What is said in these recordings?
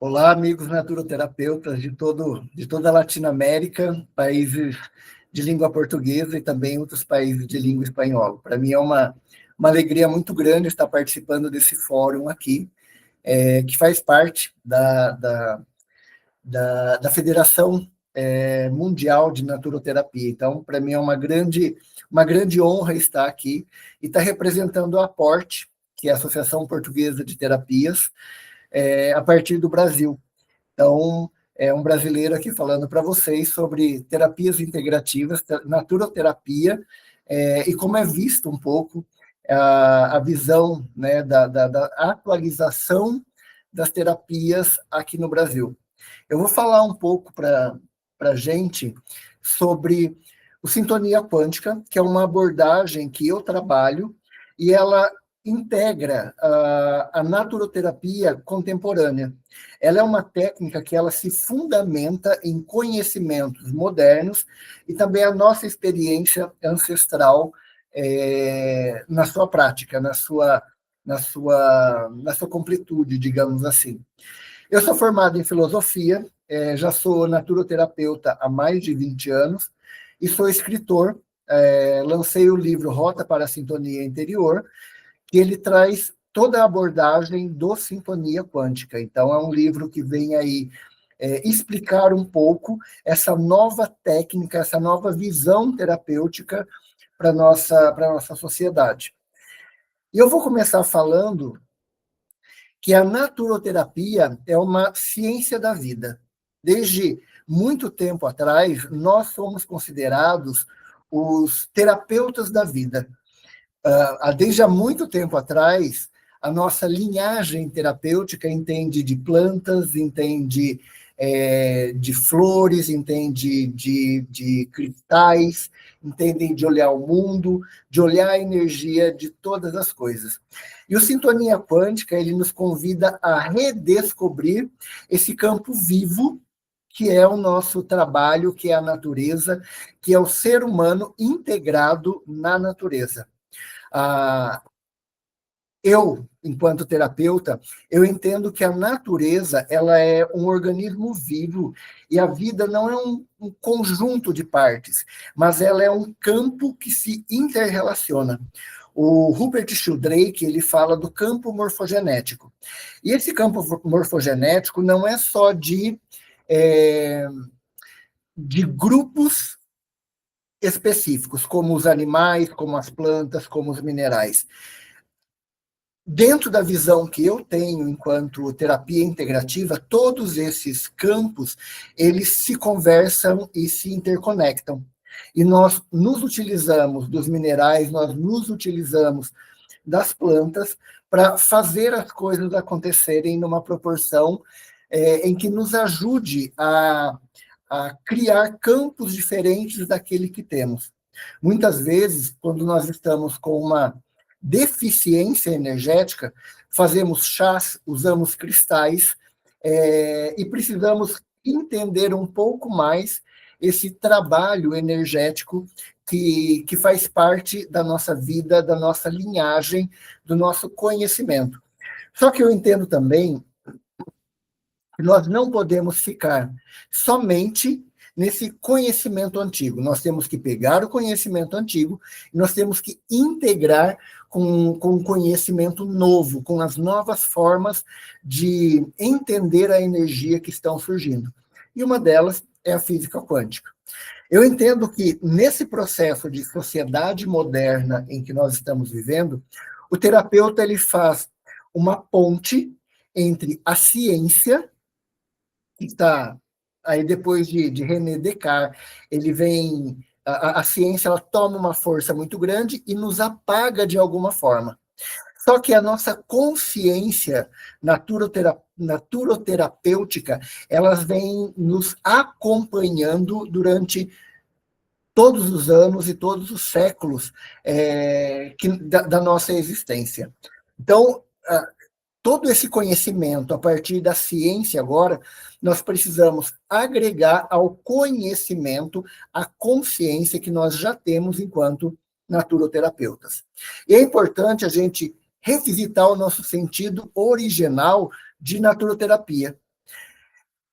Olá, amigos naturoterapeutas de toda a Latinoamérica, países de língua portuguesa e também outros países de língua espanhola. Para mim é uma alegria muito grande estar participando desse fórum aqui, que faz parte da Federação Mundial de Naturoterapia. Então, para mim é uma grande honra estar aqui e estar representando a Aporte, que é a Associação Portuguesa de Terapias, a partir do Brasil. Então, é um brasileiro aqui falando para vocês sobre terapias integrativas, naturoterapia, e como é visto um pouco a visão, né, da atualização das terapias aqui no Brasil. Eu vou falar um pouco para a gente sobre o Sintonia Quântica, que é uma abordagem que eu trabalho, e ela integra a naturoterapia contemporânea. Ela é uma técnica que ela se fundamenta em conhecimentos modernos e também a nossa experiência ancestral na sua prática, na sua completude, digamos assim. Eu sou formado em filosofia, já sou naturoterapeuta há mais de 20 anos e sou escritor. Lancei o livro Rota para a Sintonia Interior, que ele traz toda a abordagem do Sintonia Quântica. Então, é um livro que vem aí explicar um pouco essa nova técnica, essa nova visão terapêutica para a nossa sociedade. E eu vou começar falando que a naturoterapia é uma ciência da vida. Desde muito tempo atrás, nós somos considerados os terapeutas da vida. Desde há muito tempo atrás, a nossa linhagem terapêutica entende de plantas, entende de flores, entende de cristais, entende de olhar o mundo, de olhar a energia de todas as coisas. E o Sintonia Quântica, ele nos convida a redescobrir esse campo vivo que é o nosso trabalho, que é a natureza, que é o ser humano integrado na natureza. Eu, enquanto terapeuta, eu entendo que a natureza ela é um organismo vivo e a vida não é um conjunto de partes, mas ela é um campo que se interrelaciona. O Rupert Sheldrake, ele fala do campo morfogenético. E esse campo morfogenético não é só de grupos específicos, como os animais, como as plantas, como os minerais. Dentro da visão que eu tenho enquanto terapia integrativa, todos esses campos, eles se conversam e se interconectam. E nós nos utilizamos dos minerais, nós nos utilizamos das plantas para fazer as coisas acontecerem numa proporção em que nos ajude a criar campos diferentes daquele que temos. Muitas vezes, quando nós estamos com uma deficiência energética, fazemos chás, usamos cristais, e precisamos entender um pouco mais esse trabalho energético que faz parte da nossa vida, da nossa linhagem, do nosso conhecimento. Só que eu entendo também que nós não podemos ficar somente nesse conhecimento antigo. Nós temos que pegar o conhecimento antigo e nós temos que integrar com o conhecimento novo, com as novas formas de entender a energia que estão surgindo. E uma delas é a física quântica. Eu entendo que nesse processo de sociedade moderna em que nós estamos vivendo, o terapeuta ele faz uma ponte entre a ciência, que está aí depois de René Descartes, ele vem, a ciência ela toma uma força muito grande e nos apaga de alguma forma. Só que a nossa consciência naturoterapêutica, elas vêm nos acompanhando durante todos os anos e todos os séculos da nossa existência. Então, todo esse conhecimento, a partir da ciência agora, nós precisamos agregar ao conhecimento a consciência que nós já temos enquanto naturoterapeutas. E é importante a gente revisitar o nosso sentido original de naturoterapia.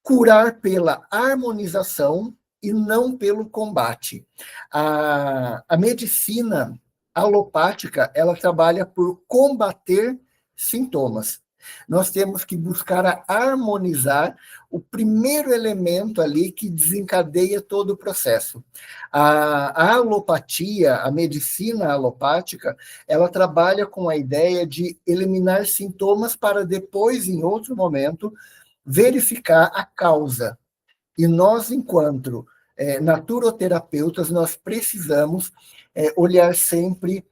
curar pela harmonização e não pelo combate. A medicina alopática, ela trabalha por combater sintomas. Nós temos que buscar harmonizar o primeiro elemento ali que desencadeia todo o processo. A alopatia, a medicina alopática, ela trabalha com a ideia de eliminar sintomas para depois, em outro momento, verificar a causa. E nós, enquanto naturoterapeutas, nós precisamos olhar sempre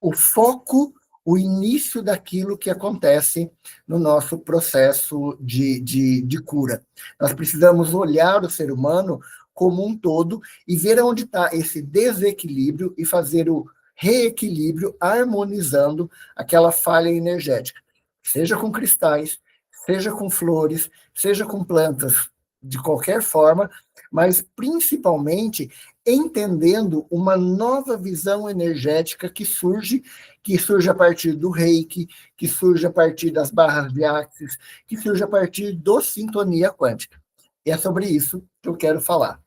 o foco, o início daquilo que acontece no nosso processo de cura. Nós precisamos olhar o ser humano como um todo e ver onde está esse desequilíbrio e fazer o reequilíbrio, harmonizando aquela falha energética. Seja com cristais, seja com flores, seja com plantas, de qualquer forma, mas principalmente entendendo uma nova visão energética que surge a partir do Reiki, que surge a partir das barras de Axis, que surge a partir do Sintonia Quântica. E é sobre isso que eu quero falar.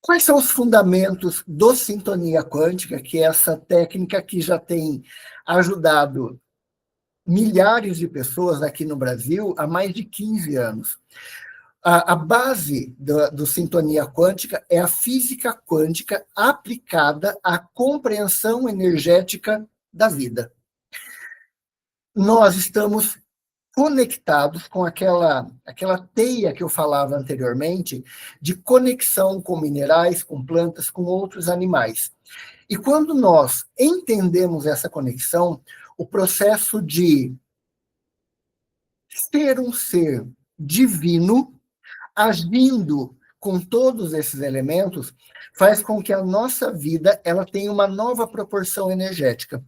Quais são os fundamentos do Sintonia Quântica, que é essa técnica que já tem ajudado milhares de pessoas aqui no Brasil há mais de 15 anos? A base do Sintonia Quântica é a física quântica aplicada à compreensão energética da vida. Nós estamos conectados com aquela teia que eu falava anteriormente, de conexão com minerais, com plantas, com outros animais. E quando nós entendemos essa conexão, o processo de ser um ser divino, agindo com todos esses elementos, faz com que a nossa vida ela tenha uma nova proporção energética.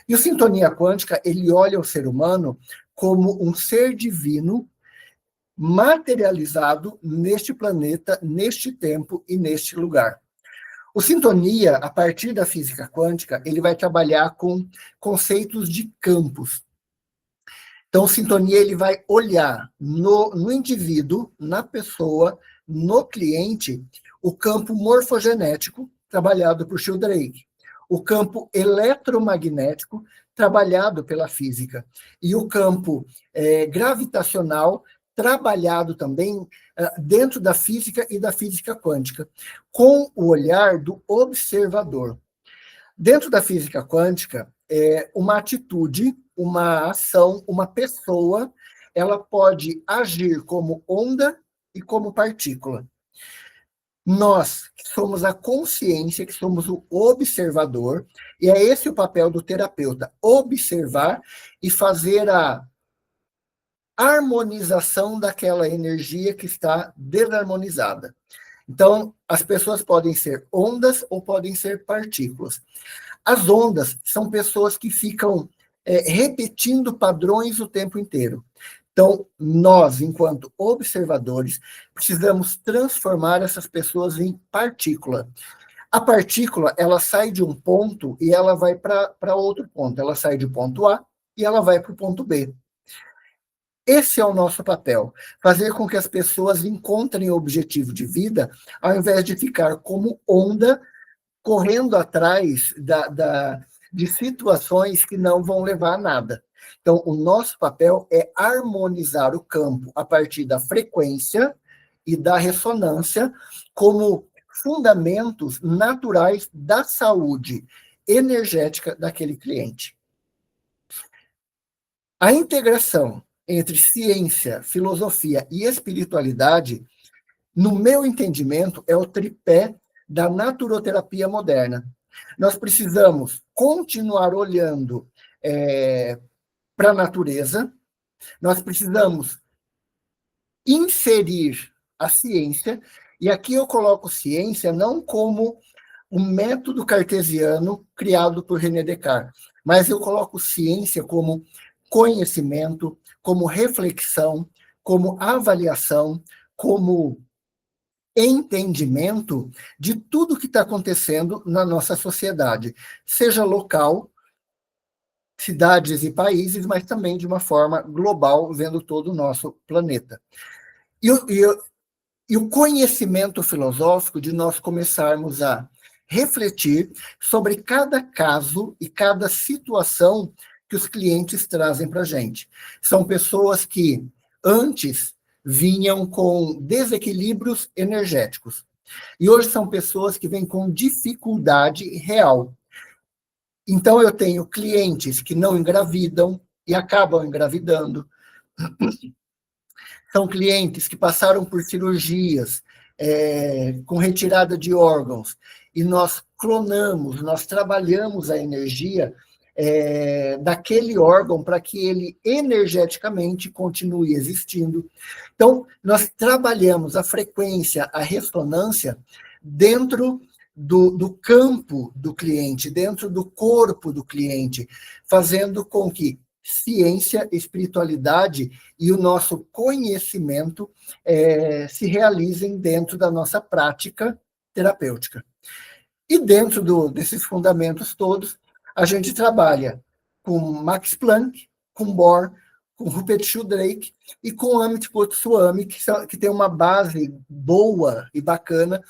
E o Sintonia Quântica, ele olha o ser humano como um ser divino materializado neste planeta, neste tempo e neste lugar. O Sintonia, a partir da física quântica, ele vai trabalhar com conceitos de campos. Então, o Sintonia ele vai olhar no indivíduo, na pessoa, no cliente, o campo morfogenético, trabalhado por Sheldrake, o campo eletromagnético, trabalhado pela física, e o campo gravitacional, trabalhado também dentro da física e da física quântica, com o olhar do observador. Dentro da física quântica, uma atitude, uma ação, uma pessoa, ela pode agir como onda e como partícula. Nós, que somos a consciência, que somos o observador, e é esse o papel do terapeuta, observar e fazer a harmonização daquela energia que está desarmonizada. Então, as pessoas podem ser ondas ou podem ser partículas. As ondas são pessoas que ficam repetindo padrões o tempo inteiro. Então, nós, enquanto observadores, precisamos transformar essas pessoas em partícula. A partícula, ela sai de um ponto e ela vai para outro ponto. Ela sai do ponto A e ela vai para o ponto B. Esse é o nosso papel, fazer com que as pessoas encontrem o objetivo de vida, ao invés de ficar como onda, correndo atrás de situações que não vão levar a nada. Então, o nosso papel é harmonizar o campo a partir da frequência e da ressonância como fundamentos naturais da saúde energética daquele cliente. A integração entre ciência, filosofia e espiritualidade, no meu entendimento, é o tripé da naturoterapia moderna. Nós precisamos continuar olhando para a natureza, nós precisamos inserir a ciência, e aqui eu coloco ciência não como um método cartesiano criado por René Descartes, mas eu coloco ciência como conhecimento, como reflexão, como avaliação, como entendimento de tudo que está acontecendo na nossa sociedade, seja local, cidades e países, mas também de uma forma global, vendo todo o nosso planeta. E o conhecimento filosófico de nós começarmos a refletir sobre cada caso e cada situação que os clientes trazem para a gente. São pessoas que antes vinham com desequilíbrios energéticos e hoje são pessoas que vêm com dificuldade real. Então, eu tenho clientes que não engravidam e acabam engravidando. São clientes que passaram por cirurgias com retirada de órgãos e nós clonamos, nós trabalhamos a energia daquele órgão para que ele energeticamente continue existindo. Então, nós trabalhamos a frequência, a ressonância dentro do campo do cliente, dentro do corpo do cliente, fazendo com que ciência, espiritualidade e o nosso conhecimento se realizem dentro da nossa prática terapêutica. E dentro desses fundamentos todos, a gente trabalha com Max Planck, com Bohr, com Rupert Sheldrake e com Amit Goswami, que tem uma base boa e bacana,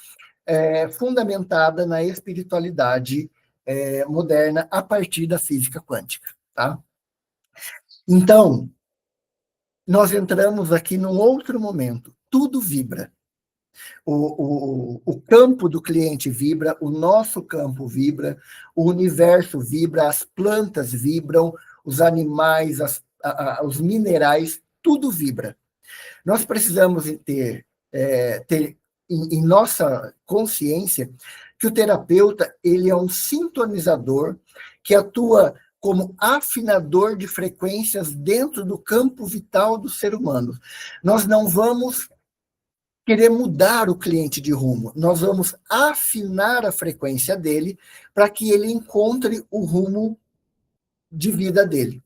fundamentada na espiritualidade moderna a partir da física quântica. Tá? Então, nós entramos aqui num outro momento. Tudo vibra. O campo do cliente vibra, o nosso campo vibra, o universo vibra, as plantas vibram, os animais, os minerais, tudo vibra. Nós precisamos ter em nossa consciência que o terapeuta ele é um sintonizador que atua como afinador de frequências dentro do campo vital do ser humano. Nós não vamos querer mudar o cliente de rumo, nós vamos afinar a frequência dele para que ele encontre o rumo de vida dele.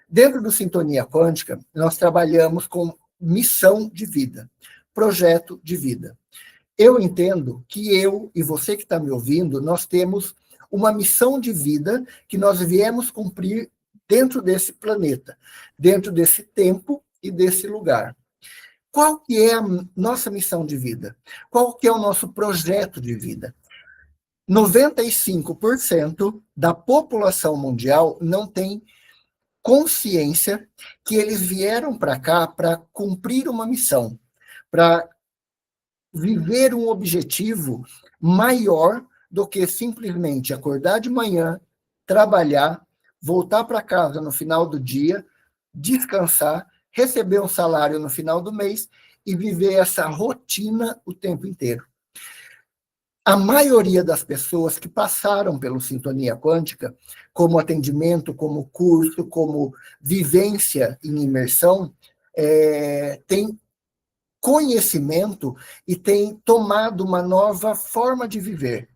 Dentro do Sintonia Quântica, nós trabalhamos com missão de vida, projeto de vida. Eu entendo que eu e você que está me ouvindo, nós temos uma missão de vida que nós viemos cumprir dentro desse planeta, dentro desse tempo e desse lugar. Qual que é a nossa missão de vida? Qual que é o nosso projeto de vida? 95% da população mundial não tem consciência que eles vieram para cá para cumprir uma missão, para viver um objetivo maior do que simplesmente acordar de manhã, trabalhar, voltar para casa no final do dia, descansar, receber um salário no final do mês e viver essa rotina o tempo inteiro. A maioria das pessoas que passaram pelo Sintonia Quântica, como atendimento, como curso, como vivência em imersão, tem conhecimento e tem tomado uma nova forma de viver.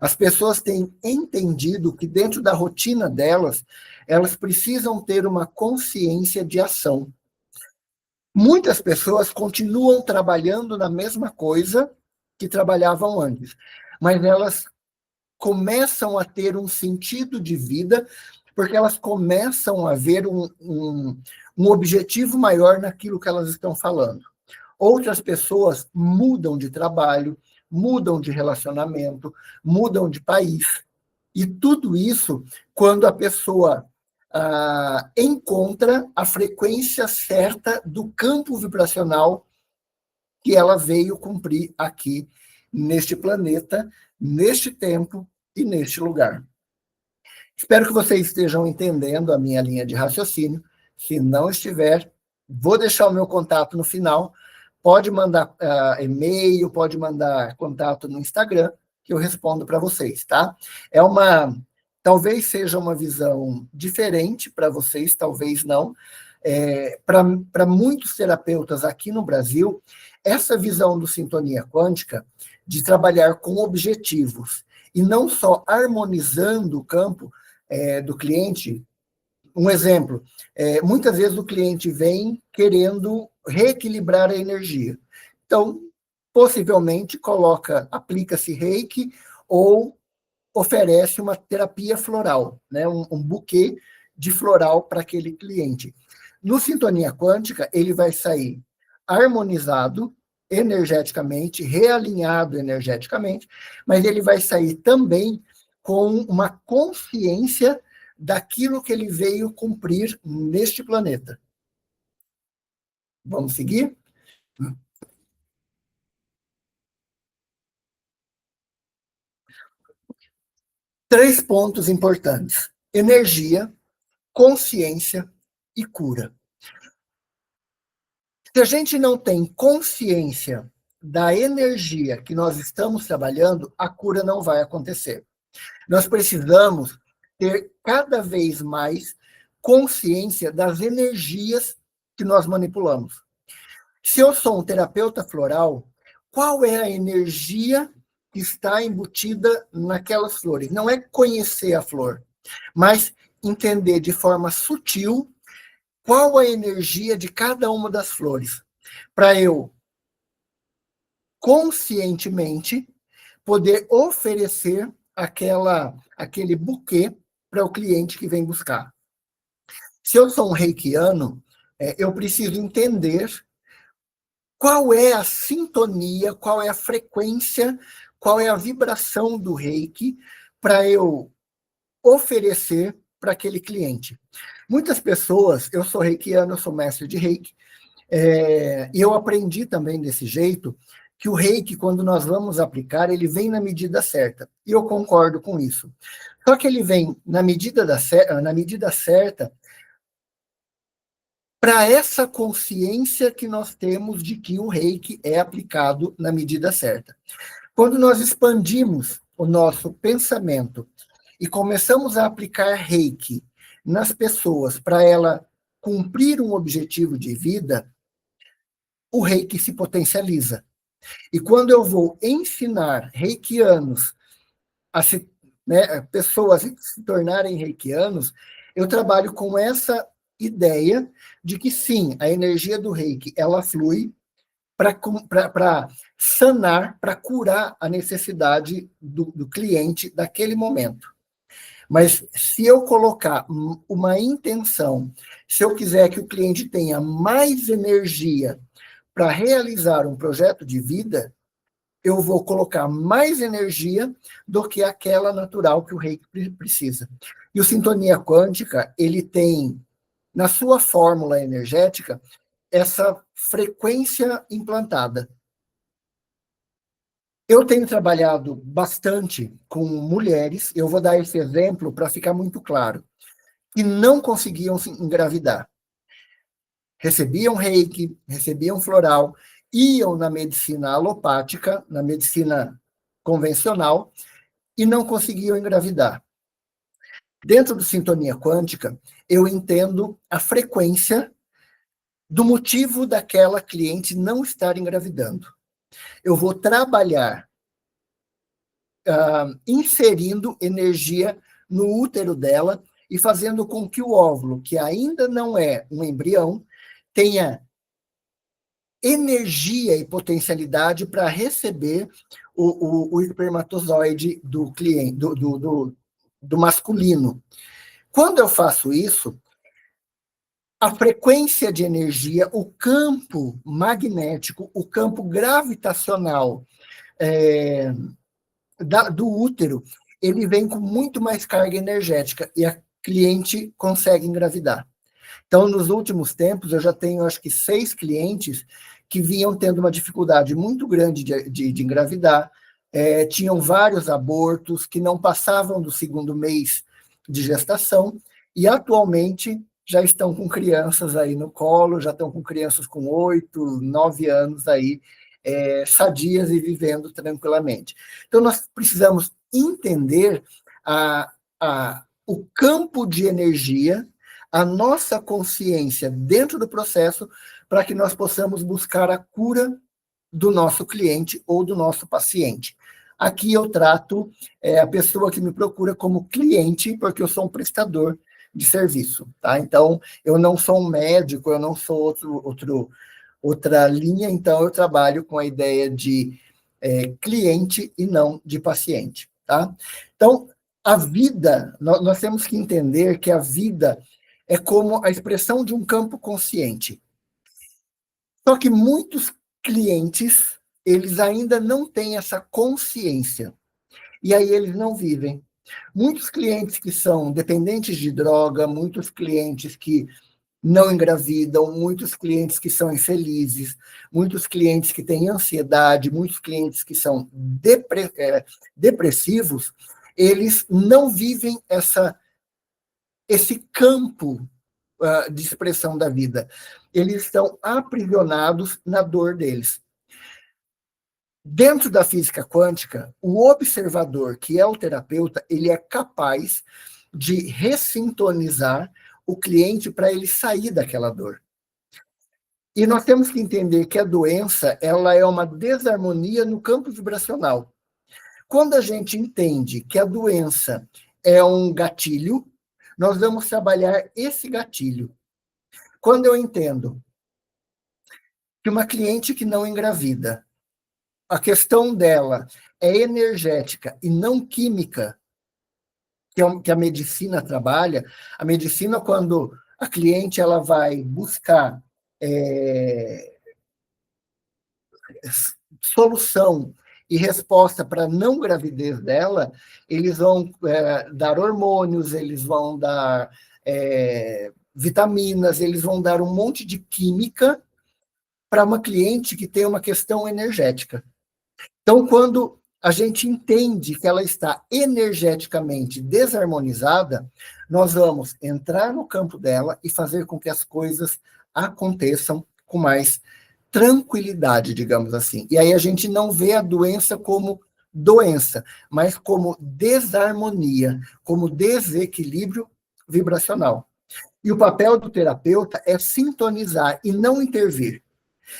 As pessoas têm entendido que dentro da rotina delas, elas precisam ter uma consciência de ação. Muitas pessoas continuam trabalhando na mesma coisa que trabalhavam antes, mas elas começam a ter um sentido de vida porque elas começam a ver um objetivo maior naquilo que elas estão falando. Outras pessoas mudam de trabalho, mudam de relacionamento, mudam de país. E tudo isso quando a pessoa encontra a frequência certa do campo vibracional que ela veio cumprir aqui neste planeta, neste tempo e neste lugar. Espero que vocês estejam entendendo a minha linha de raciocínio. Se não estiver, vou deixar o meu contato no final. Pode mandar e-mail, pode mandar contato no Instagram, que eu respondo para vocês, tá? Talvez seja uma visão diferente para vocês, talvez não. Para muitos terapeutas aqui no Brasil, essa visão do Sintonia Quântica, de trabalhar com objetivos, e não só harmonizando o campo do cliente. Um exemplo, muitas vezes o cliente vem querendo reequilibrar a energia. Então, possivelmente, aplica-se reiki ou oferece uma terapia floral, né? um buquê de floral para aquele cliente. No Sintonia Quântica, ele vai sair harmonizado energeticamente, realinhado energeticamente, mas ele vai sair também com uma consciência daquilo que ele veio cumprir neste planeta. Vamos seguir? 3 pontos importantes: energia, consciência e cura. Se a gente não tem consciência da energia que nós estamos trabalhando, a cura não vai acontecer. Nós precisamos ter cada vez mais consciência das energias que nós manipulamos. Se eu sou um terapeuta floral, qual é a energia que está embutida naquelas flores? Não é conhecer a flor, mas entender de forma sutil qual a energia de cada uma das flores, para eu conscientemente poder oferecer aquele buquê para o cliente que vem buscar. Se eu sou um reikiano, eu preciso entender qual é a sintonia, qual é a frequência, qual é a vibração do reiki para eu oferecer para aquele cliente. Muitas pessoas, eu sou reikiano, eu sou mestre de reiki, e eu aprendi também desse jeito, que o reiki, quando nós vamos aplicar, ele vem na medida certa. E eu concordo com isso. Só que ele vem na medida certa para essa consciência que nós temos de que o reiki é aplicado na medida certa. Quando nós expandimos o nosso pensamento e começamos a aplicar reiki nas pessoas para ela cumprir um objetivo de vida, o reiki se potencializa. E quando eu vou ensinar reikianos pessoas a se tornarem reikianos, eu trabalho com essa ideia de que sim, a energia do reiki, ela flui para sanar, para curar a necessidade do cliente daquele momento. Mas se eu colocar uma intenção, se eu quiser que o cliente tenha mais energia para realizar um projeto de vida, eu vou colocar mais energia do que aquela natural que o reiki precisa. E o Sintonia Quântica, ele tem, na sua fórmula energética, essa frequência implantada. Eu tenho trabalhado bastante com mulheres, eu vou dar esse exemplo para ficar muito claro, que não conseguiam se engravidar. Recebiam reiki, recebiam floral, iam na medicina alopática, na medicina convencional, e não conseguiam engravidar. Dentro do Sintonia Quântica, eu entendo a frequência do motivo daquela cliente não estar engravidando. Eu vou trabalhar inserindo energia no útero dela e fazendo com que o óvulo, que ainda não é um embrião, tenha energia e potencialidade para receber o espermatozoide do cliente, do masculino. Quando eu faço isso, a frequência de energia, o campo magnético, o campo gravitacional do útero, ele vem com muito mais carga energética e a cliente consegue engravidar. Então, nos últimos tempos, eu já tenho, acho que, 6 clientes que vinham tendo uma dificuldade muito grande de engravidar, tinham vários abortos que não passavam do 2º mês de gestação, e atualmente já estão com crianças aí no colo, já estão com crianças com 8, 9 anos aí, sadias e vivendo tranquilamente. Então, nós precisamos entender o campo de energia, a nossa consciência dentro do processo, para que nós possamos buscar a cura do nosso cliente ou do nosso paciente. Aqui eu trato a pessoa que me procura como cliente, porque eu sou um prestador de serviço, tá? Então, eu não sou um médico, eu não sou outra linha, então eu trabalho com a ideia de cliente e não de paciente, tá? Então, A vida, nós temos que entender que a vida é como a expressão de um campo consciente. Só que muitos clientes, eles ainda não têm essa consciência. E aí eles não vivem. Muitos clientes que são dependentes de droga, muitos clientes que não engravidam, muitos clientes que são infelizes, muitos clientes que têm ansiedade, muitos clientes que são depressivos, eles não vivem esse campo de expressão da vida. Eles estão aprisionados na dor deles. Dentro da física quântica, o observador, que é o terapeuta, ele é capaz de ressintonizar o cliente para ele sair daquela dor. E nós temos que entender que a doença, ela é uma desarmonia no campo vibracional. Quando a gente entende que a doença é um gatilho, nós vamos trabalhar esse gatilho. Quando eu entendo que uma cliente que não engravida, a questão dela é energética e não química, que a medicina trabalha, a medicina, quando a cliente ela vai buscar solução e resposta para a não gravidez dela, eles vão dar hormônios, eles vão dar vitaminas, eles vão dar um monte de química para uma cliente que tem uma questão energética. Então, quando a gente entende que ela está energeticamente desarmonizada, nós vamos entrar no campo dela e fazer com que as coisas aconteçam com mais tranquilidade, digamos assim. E aí a gente não vê a doença como doença, mas como desarmonia, como desequilíbrio vibracional. E o papel do terapeuta é sintonizar e não intervir.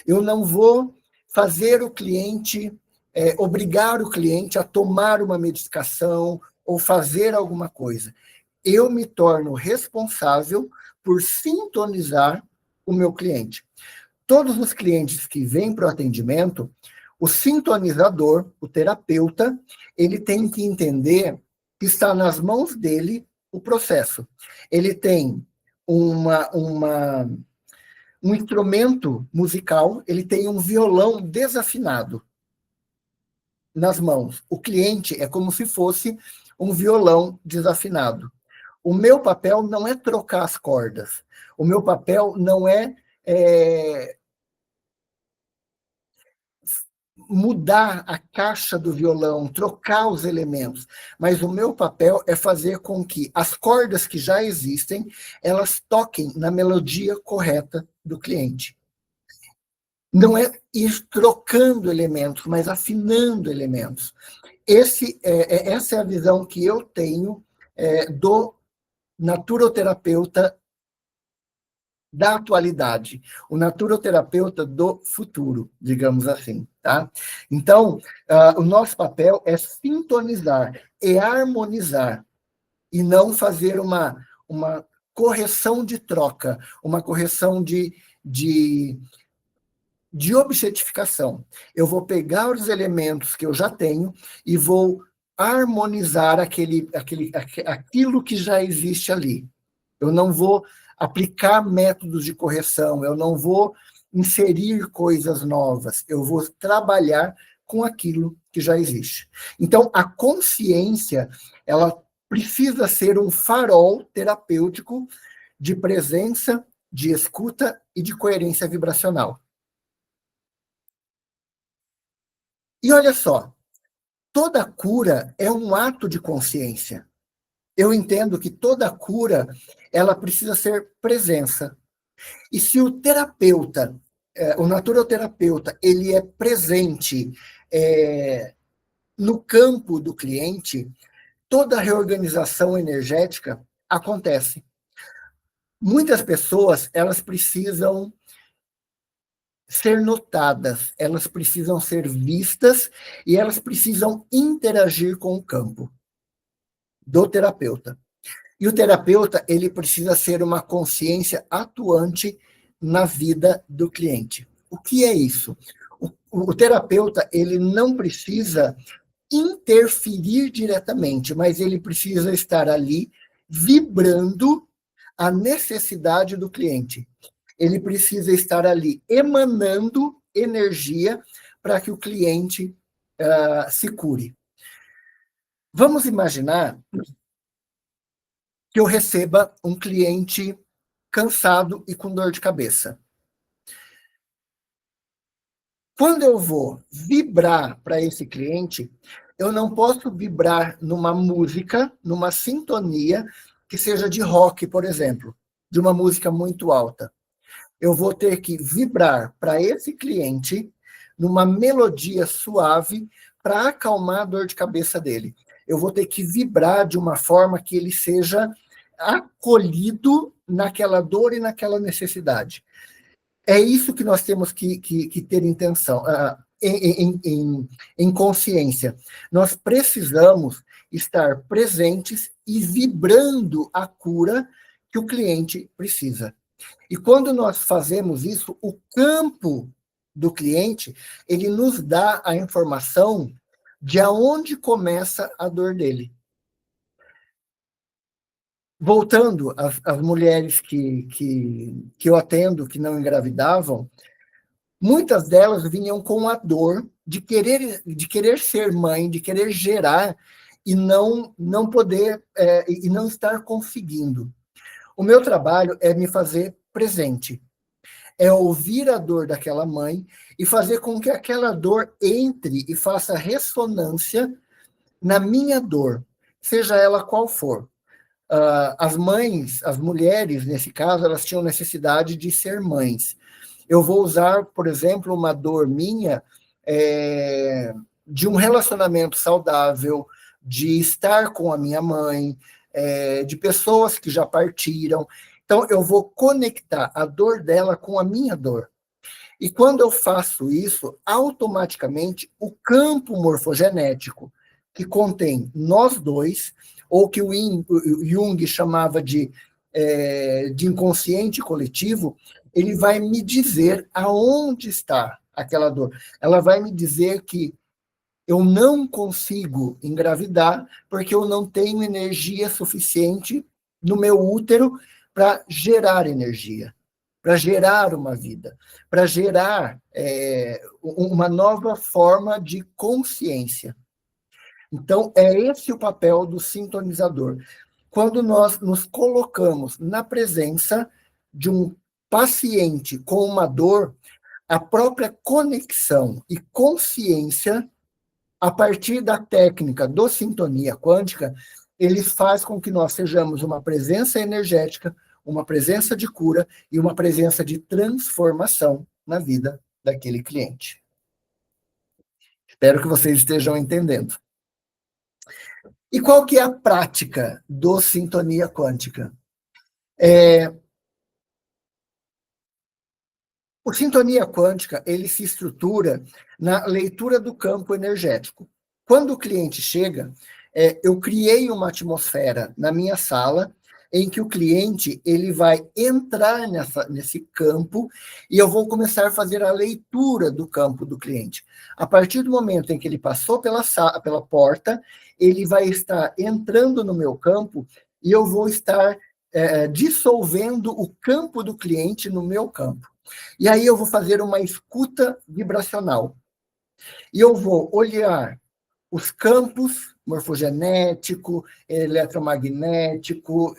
Eu não vou fazer o cliente, obrigar o cliente a tomar uma medicação ou fazer alguma coisa. Eu me torno responsável por sintonizar o meu cliente. Todos os clientes que vêm para o atendimento, o sintonizador, o terapeuta, ele tem que entender que está nas mãos dele o processo. Ele tem um instrumento musical, ele tem um violão desafinado nas mãos. O cliente é como se fosse um violão desafinado. O meu papel não é trocar as cordas. O meu papel não é mudar a caixa do violão, trocar os elementos, mas o meu papel é fazer com que as cordas que já existem, elas toquem na melodia correta do cliente. Não é ir trocando elementos, mas afinando elementos. Essa é a visão que eu tenho do naturoterapeuta da atualidade, o naturoterapeuta do futuro, digamos assim, tá? Então, o nosso papel é sintonizar, é harmonizar, e não fazer uma correção de troca, uma correção de objetificação. Eu vou pegar os elementos que eu já tenho e vou harmonizar aquilo que já existe ali. Eu não vou aplicar métodos de correção, eu não vou inserir coisas novas, eu vou trabalhar com aquilo que já existe. Então, a consciência, ela precisa ser um farol terapêutico de presença, de escuta e de coerência vibracional. E olha só, toda cura é um ato de consciência. Eu entendo que toda cura, ela precisa ser presença. E se o terapeuta, o naturoterapeuta, ele é presente no campo do cliente, toda a reorganização energética acontece. Muitas pessoas, elas precisam ser notadas, elas precisam ser vistas e elas precisam interagir com o campo do terapeuta. E o terapeuta, ele precisa ser uma consciência atuante na vida do cliente. O que é isso? O terapeuta, ele não precisa interferir diretamente, mas ele precisa estar ali vibrando a necessidade do cliente. Ele precisa estar ali emanando energia para que o cliente se cure. Vamos imaginar que eu receba um cliente cansado e com dor de cabeça. Quando eu vou vibrar para esse cliente, eu não posso vibrar numa música, numa sintonia que seja de rock, por exemplo, de uma música muito alta. Eu vou ter que vibrar para esse cliente numa melodia suave para acalmar a dor de cabeça dele. Eu vou ter que vibrar de uma forma que ele seja acolhido naquela dor e naquela necessidade. É isso que nós temos que ter intenção, em consciência. Nós precisamos estar presentes e vibrando a cura que o cliente precisa. E quando nós fazemos isso, o campo do cliente, ele nos dá a informação de aonde começa a dor dele. Voltando às mulheres que eu atendo, que não engravidavam, muitas delas vinham com a dor de querer ser mãe, de querer gerar e não poder, e não estar conseguindo. O meu trabalho é me fazer presente, é ouvir a dor daquela mãe e fazer com que aquela dor entre e faça ressonância na minha dor, seja ela qual for. As mães, as mulheres, nesse caso, elas tinham necessidade de ser mães. Eu vou usar, por exemplo, uma dor minha de um relacionamento saudável, de estar com a minha mãe, de pessoas que já partiram. Então, eu vou conectar a dor dela com a minha dor. E quando eu faço isso, automaticamente o campo morfogenético que contém nós dois, ou que o Jung chamava de inconsciente coletivo, ele vai me dizer aonde está aquela dor. Ela vai me dizer que eu não consigo engravidar porque eu não tenho energia suficiente no meu útero para gerar energia, para gerar uma vida, para gerar uma nova forma de consciência. Então, é esse o papel do sintonizador. Quando nós nos colocamos na presença de um paciente com uma dor, a própria conexão e consciência, a partir da técnica do sintonia quântica, ele faz com que nós sejamos uma presença energética, uma presença de cura e uma presença de transformação na vida daquele cliente. Espero que vocês estejam entendendo. E qual que é a prática do sintonia quântica? O sintonia quântica, ele se estrutura na leitura do campo energético. Quando o cliente chega, eu criei uma atmosfera na minha sala em que o cliente ele vai entrar nesse campo e eu vou começar a fazer a leitura do campo do cliente. A partir do momento em que ele passou pela porta, ele vai estar entrando no meu campo e eu vou estar dissolvendo o campo do cliente no meu campo. E aí eu vou fazer uma escuta vibracional. E eu vou olhar os campos morfogenético, eletromagnético,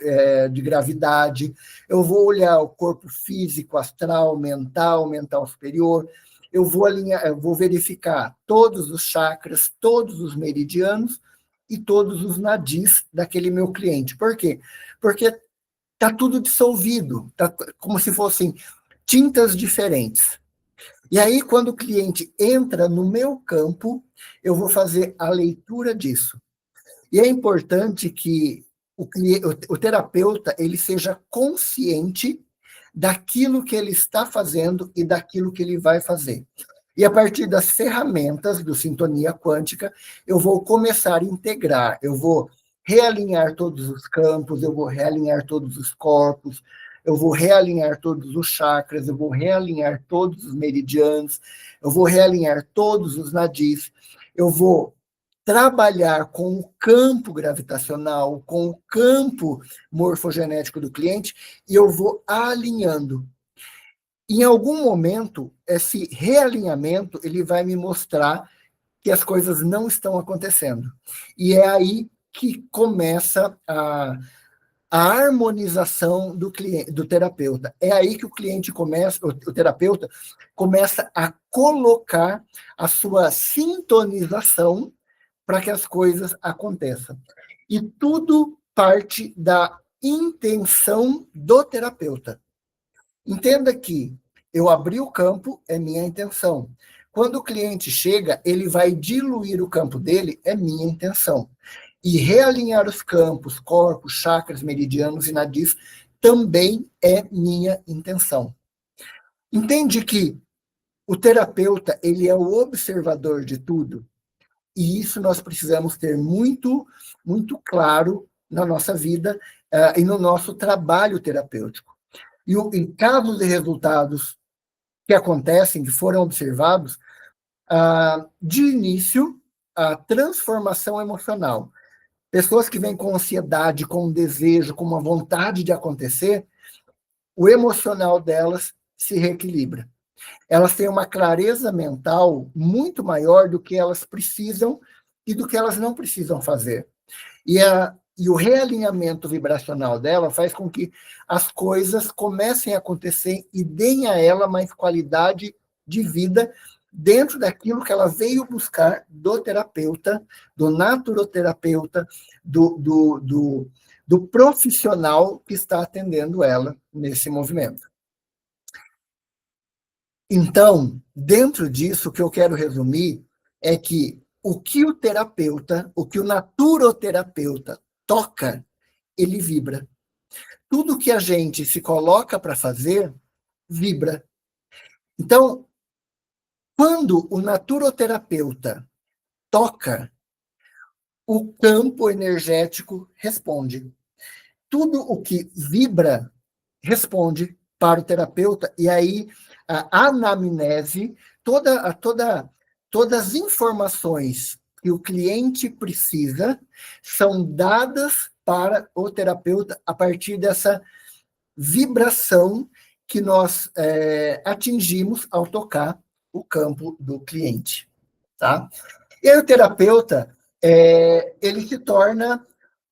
de gravidade. Eu vou olhar o corpo físico, astral, mental superior. Eu vou verificar todos os chakras, todos os meridianos e todos os nadis daquele meu cliente. Por quê? Porque está tudo dissolvido, tá como se fossem tintas diferentes. E aí, quando o cliente entra no meu campo, eu vou fazer a leitura disso. E é importante que o terapeuta ele seja consciente daquilo que ele está fazendo e daquilo que ele vai fazer. E a partir das ferramentas do Sintonia Quântica, eu vou começar a integrar, eu vou realinhar todos os campos, eu vou realinhar todos os corpos, eu vou realinhar todos os chakras, eu vou realinhar todos os meridianos, eu vou realinhar todos os nadis, eu vou trabalhar com o campo gravitacional, com o campo morfogenético do cliente, e eu vou alinhando. Em algum momento, esse realinhamento ele vai me mostrar que as coisas não estão acontecendo. E é aí que começa a harmonização do cliente, do terapeuta. É aí que o cliente começa, o terapeuta começa a colocar a sua sintonização para que as coisas aconteçam. E tudo parte da intenção do terapeuta. Entenda que eu abri o campo, é minha intenção. Quando o cliente chega, ele vai diluir o campo dele, é minha intenção. E realinhar os campos, corpos, chakras, meridianos e nadis também é minha intenção. Entende que o terapeuta, ele é o observador de tudo, e isso nós precisamos ter muito, muito claro na nossa vida e no nosso trabalho terapêutico. E em casos de resultados que acontecem, que foram observados, de início, a transformação emocional. Pessoas que vêm com ansiedade, com um desejo, com uma vontade de acontecer, o emocional delas se reequilibra. Elas têm uma clareza mental muito maior do que elas precisam e do que elas não precisam fazer. E o realinhamento vibracional dela faz com que as coisas comecem a acontecer e deem a ela mais qualidade de vida dentro daquilo que ela veio buscar do terapeuta, do naturoterapeuta, do profissional que está atendendo ela nesse movimento. Então, dentro disso, o que eu quero resumir é que o que o terapeuta, o que o naturoterapeuta toca, ele vibra. Tudo que a gente se coloca para fazer, vibra. Então, quando o naturoterapeuta toca, o campo energético responde. Tudo o que vibra responde para o terapeuta, e aí a anamnese, todas as informações que o cliente precisa são dadas para o terapeuta a partir dessa vibração que nós atingimos ao tocar o campo do cliente. Tá? E aí o terapeuta, ele se torna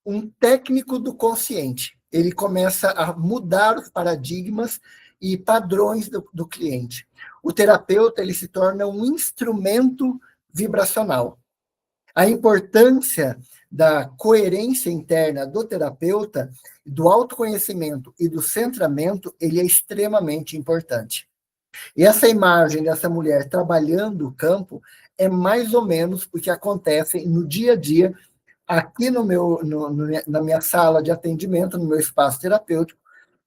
um técnico do consciente. Ele começa a mudar os paradigmas e padrões do cliente. O terapeuta, ele se torna um instrumento vibracional. A importância da coerência interna do terapeuta, do autoconhecimento e do centramento, ele é extremamente importante. E essa imagem dessa mulher trabalhando o campo é mais ou menos o que acontece no dia a dia aqui na minha sala de atendimento, no meu espaço terapêutico,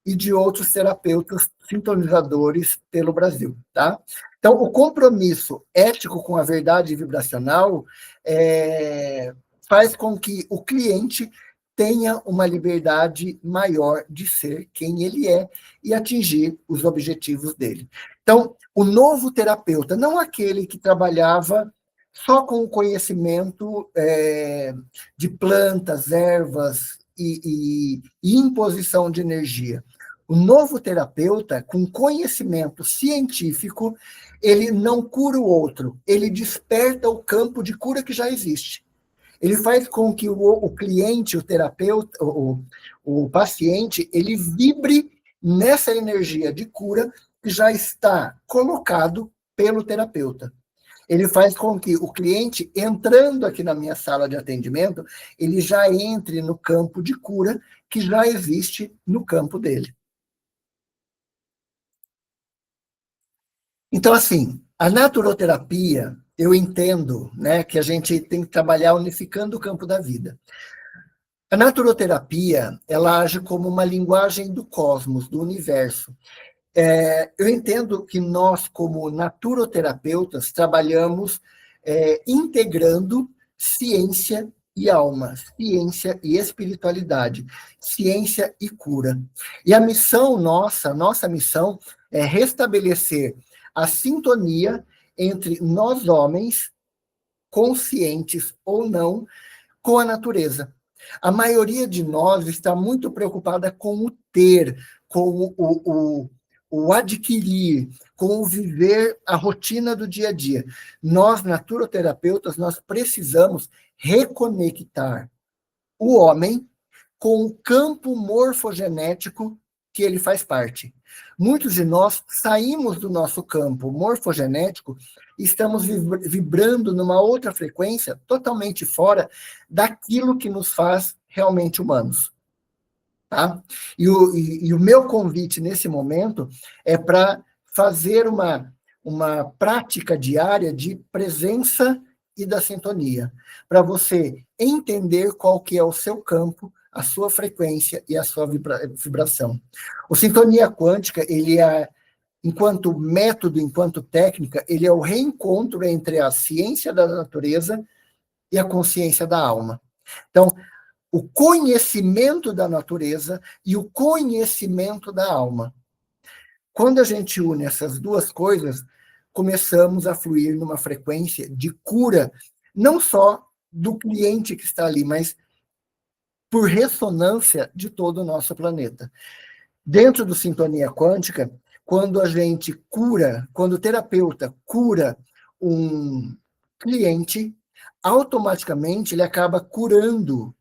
e de outros terapeutas sintonizadores pelo Brasil, tá? Então, o compromisso ético com a verdade vibracional faz com que o cliente tenha uma liberdade maior de ser quem ele é e atingir os objetivos dele. Então, o novo terapeuta, não aquele que trabalhava só com o conhecimento de plantas, ervas e imposição de energia. O novo terapeuta, com conhecimento científico, ele não cura o outro, ele desperta o campo de cura que já existe. Ele faz com que o cliente, o terapeuta, o paciente, ele vibre nessa energia de cura que já está colocado pelo terapeuta. Ele faz com que o cliente, entrando aqui na minha sala de atendimento, ele já entre no campo de cura que já existe no campo dele. Então, assim, a naturoterapia, eu entendo, né, que a gente tem que trabalhar unificando o campo da vida. A naturoterapia, ela age como uma linguagem do cosmos, do universo. Eu entendo que nós, como naturoterapeutas, trabalhamos integrando ciência e alma, ciência e espiritualidade, ciência e cura. E a missão nossa missão é restabelecer a sintonia entre nós homens conscientes ou não, com a natureza. A maioria de nós está muito preocupada com o ter, com o adquirir, com o viver a rotina do dia a dia. Nós, naturoterapeutas, nós precisamos reconectar o homem com o campo morfogenético que ele faz parte. Muitos de nós saímos do nosso campo morfogenético e estamos vibrando numa outra frequência totalmente fora daquilo que nos faz realmente humanos. Tá? E o meu convite nesse momento é para fazer uma prática diária de presença e da sintonia, para você entender qual que é o seu campo, a sua frequência e a sua vibração. O Sintonia Quântica, ele é, enquanto método, enquanto técnica, ele é o reencontro entre a ciência da natureza e a consciência da alma. Então, o conhecimento da natureza e o conhecimento da alma. Quando a gente une essas duas coisas, começamos a fluir numa frequência de cura, não só do cliente que está ali, mas por ressonância de todo o nosso planeta. Dentro do Sintonia Quântica, quando a gente cura, quando o terapeuta cura um cliente, automaticamente ele acaba curando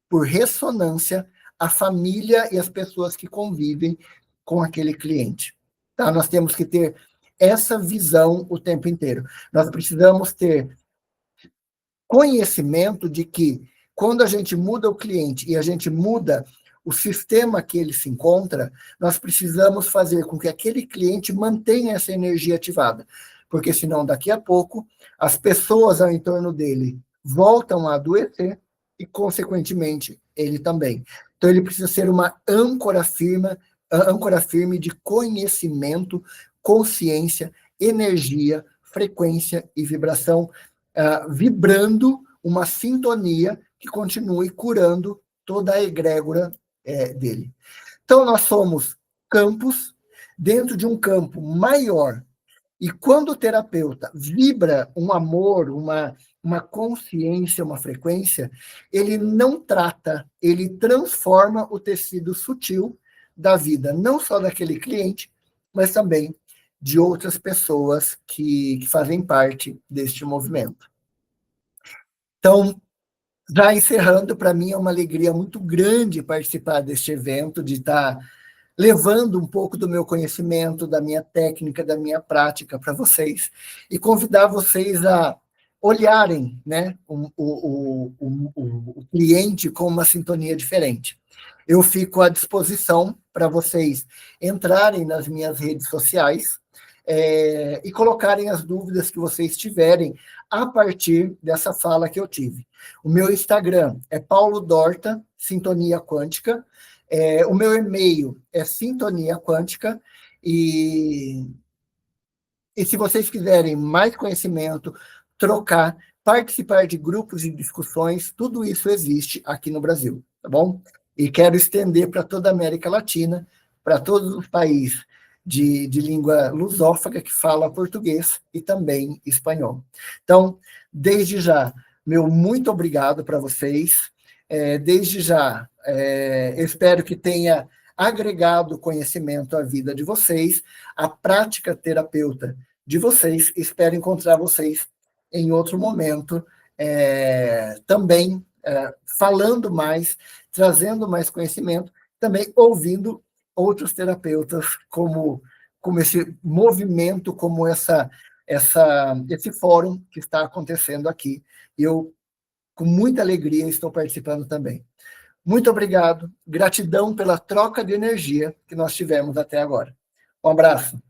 por ressonância a família e as pessoas que convivem com aquele cliente. Tá? Nós temos que ter essa visão o tempo inteiro. Nós precisamos ter conhecimento de que quando a gente muda o cliente e a gente muda o sistema que ele se encontra, nós precisamos fazer com que aquele cliente mantenha essa energia ativada, porque senão daqui a pouco as pessoas ao entorno dele voltam a adoecer e, consequentemente, ele também. Então, ele precisa ser uma âncora firme de conhecimento, consciência, energia, frequência e vibração, vibrando uma sintonia que continue curando toda a egrégora dele. Então, nós somos campos dentro de um campo maior. E quando o terapeuta vibra um amor, uma consciência, uma frequência, ele não trata, ele transforma o tecido sutil da vida, não só daquele cliente, mas também de outras pessoas que fazem parte deste movimento. Então, já encerrando, para mim é uma alegria muito grande participar deste evento, de estar levando um pouco do meu conhecimento, da minha técnica, da minha prática para vocês, e convidar vocês a olharem, né, o cliente com uma sintonia diferente. Eu fico à disposição para vocês entrarem nas minhas redes sociais e colocarem as dúvidas que vocês tiverem a partir dessa fala que eu tive. O meu Instagram é Paulo Dorta, Sintonia Quântica. O meu e-mail é Sintonia Quântica. E se vocês quiserem mais conhecimento, trocar, participar de grupos e discussões, tudo isso existe aqui no Brasil, tá bom? E quero estender para toda a América Latina, para todos os países de língua lusófaga que fala português e também espanhol. Então, desde já, meu muito obrigado para vocês. Desde já, eu espero que tenha agregado conhecimento à vida de vocês, a prática terapeuta de vocês. Espero encontrar vocês em outro momento, também falando mais, trazendo mais conhecimento, também ouvindo outros terapeutas, como esse movimento, como esse fórum que está acontecendo aqui. Eu, com muita alegria, estou participando também. Muito obrigado, gratidão pela troca de energia que nós tivemos até agora. Um abraço.